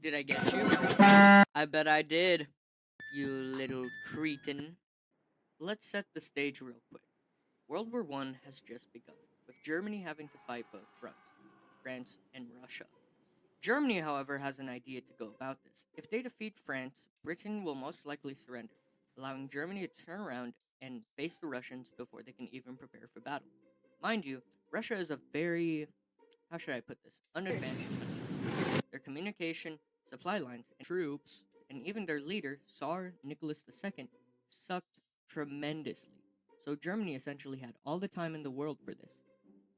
Did I get you? I bet I did, you little cretin. Let's set the stage real quick. World War I has just begun, with Germany having to fight both fronts, France and Russia. Germany, however, has an idea to go about this. If they defeat France, Britain will most likely surrender, allowing Germany to turn around and face the Russians before they can even prepare for battle. Mind you, Russia is a very, how should I put this, unadvanced country. Their communication, supply lines, and troops, and even their leader, Tsar Nicholas II, sucked tremendously. So Germany essentially had all the time in the world for this.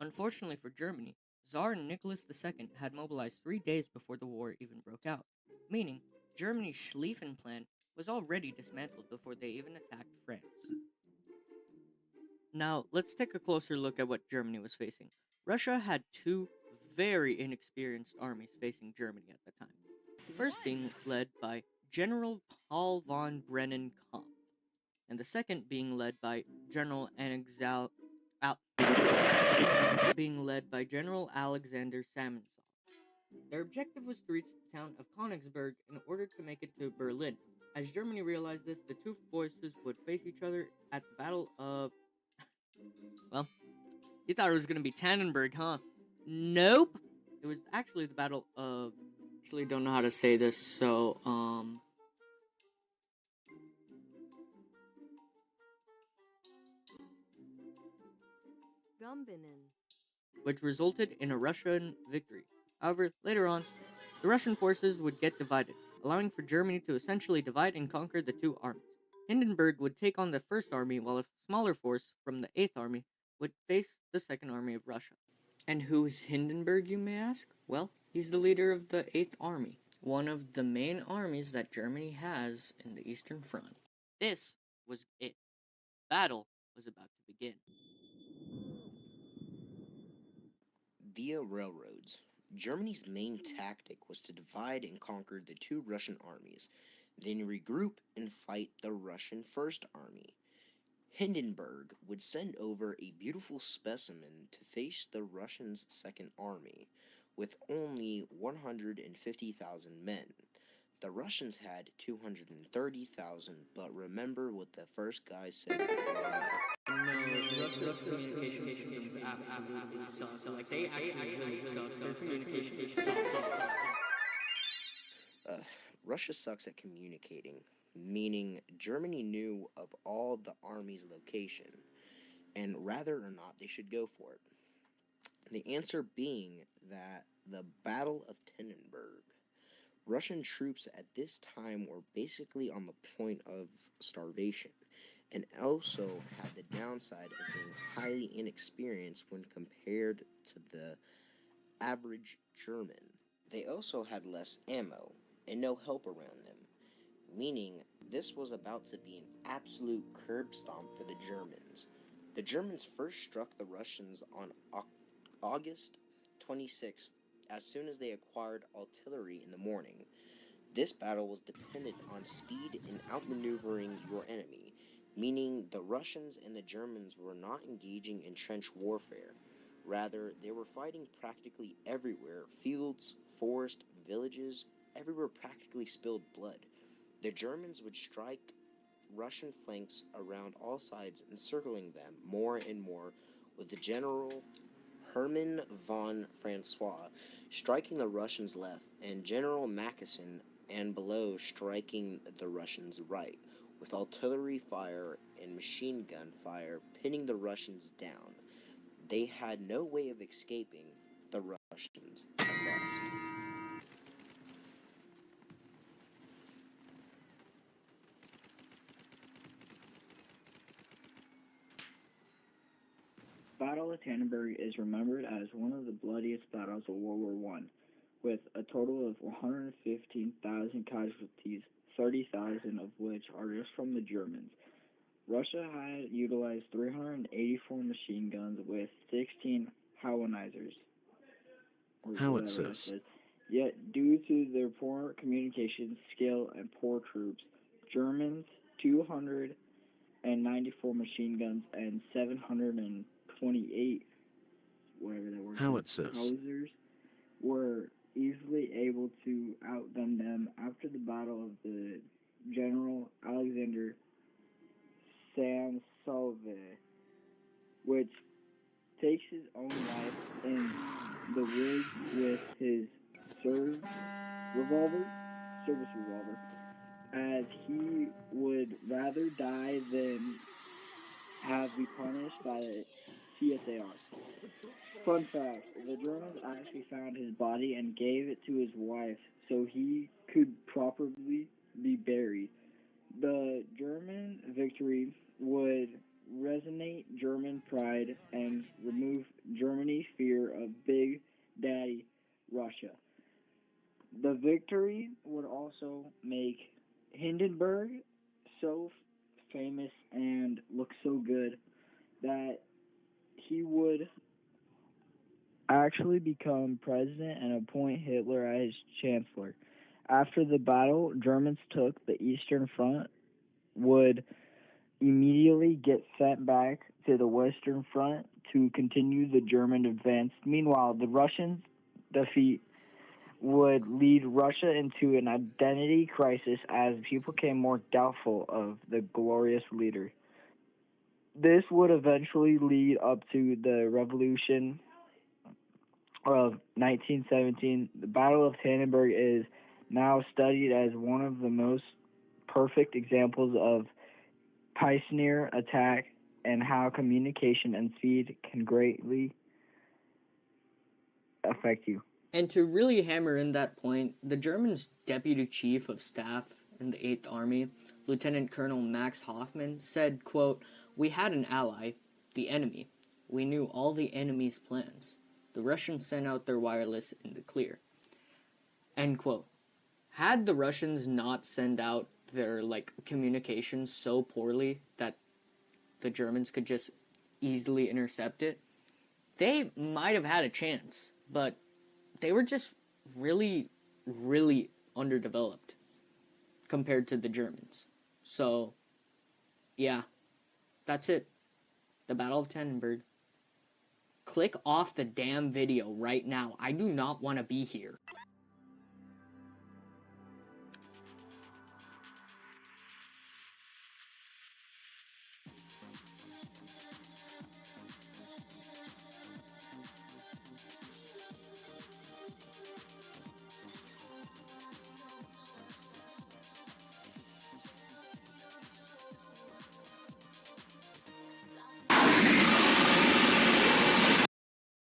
Unfortunately for Germany, Tsar Nicholas II had mobilized 3 days before the war even broke out, meaning Germany's Schlieffen plan was already dismantled before they even attacked France. Now, let's take a closer look at what Germany was facing. Russia had two very inexperienced armies facing Germany at the time. The first being led by General Paul von Brennen Kampf, and the second being led by General Alexander Samensov. Their objective was to reach the town of Königsberg in order to make it to Berlin. As Germany realized this, the two forces would face each other at the Battle of. Well, you thought it was going to be Tannenberg, huh? Nope! It was actually the Battle of. Actually, don't know how to say this, so, Gumbinen. which resulted in a Russian victory. However, later on, the Russian forces would get divided, allowing for Germany to essentially divide and conquer the two armies. Hindenburg would take on the First Army, while a smaller force from the Eighth Army would face the Second Army of Russia. And who is Hindenburg, you may ask? Well, he's the leader of the Eighth Army, one of the main armies that Germany has in the Eastern Front. This was it. Battle was about to begin. Via railroads. Germany's main tactic was to divide and conquer the two Russian armies, then regroup and fight the Russian First Army. Hindenburg would send over a beautiful specimen to face the Russians' Second Army, with only 150,000 men. The Russians had 230,000, but remember what the first guy said before. No, Russia's communication systems absolutely suck. Like, they actually really suck. Their communication sucks. Uh, Russia sucks at communicating, meaning Germany knew of all the army's location, and whether or not they should go for it. The answer being that the Battle of Tannenberg. Russian troops at this time were basically on the point of starvation, and also had the downside of being highly inexperienced when compared to the average German. They also had less ammo and no help around them, meaning this was about to be an absolute curb stomp for the Germans. The Germans first struck the Russians on August 26th as soon as they acquired artillery in the morning. This battle was dependent on speed and outmaneuvering your enemy, meaning the Russians and the Germans were not engaging in trench warfare. Rather, they were fighting practically everywhere. Fields, forests, villages, everywhere practically spilled blood. The Germans would strike Russian flanks around all sides, encircling them more and more, with the General Hermann von Francois striking the Russians left, and General Mackensen and below striking the Russians right, with artillery fire and machine gun fire pinning the Russians down. They had no way of escaping. The Russians had lost. Battle of Tannenberg is remembered as one of the bloodiest battles of World War One, with a total of 115,000 casualties, 30,000 of which are just from the Germans. Russia had utilized 384 machine guns with 16 howitzers. Howitzers. Yet, due to their poor communication skill and poor troops, Germans 294 machine guns and 728 Howitzers were easily able to outgun them after the Battle of the General Alexander Samsove, which takes his own life in the woods with his service revolver, as he would rather die than have be punished by the CSAR. Fun fact, the Germans actually found his body and gave it to his wife so he could properly be buried. The German victory would resonate German pride and remove Germany's fear of Big Daddy Russia. The victory would also make Hindenburg so famous and look so good that he would actually become president and appoint Hitler as chancellor. After the battle, Germans took the Eastern Front, would immediately get sent back to the Western Front to continue the German advance. Meanwhile, the Russians' defeat would lead Russia into an identity crisis as people became more doubtful of the glorious leader. This would eventually lead up to the Revolution of 1917. The Battle of Tannenberg is now studied as one of the most perfect examples of pioneer attack and how communication and speed can greatly affect you. And to really hammer in that point, the Germans' deputy chief of staff in the 8th Army, Lieutenant Colonel Max Hoffman, said, quote, "We had an ally, the enemy. We knew all the enemy's plans. The Russians sent out their wireless in the clear." End quote. Had the Russians not sent out their communications so poorly that the Germans could just easily intercept it, they might have had a chance, but they were just really, really underdeveloped compared to the Germans. So, yeah, that's it. The Battle of Tannenberg. Click off the damn video right now. I do not want to be here.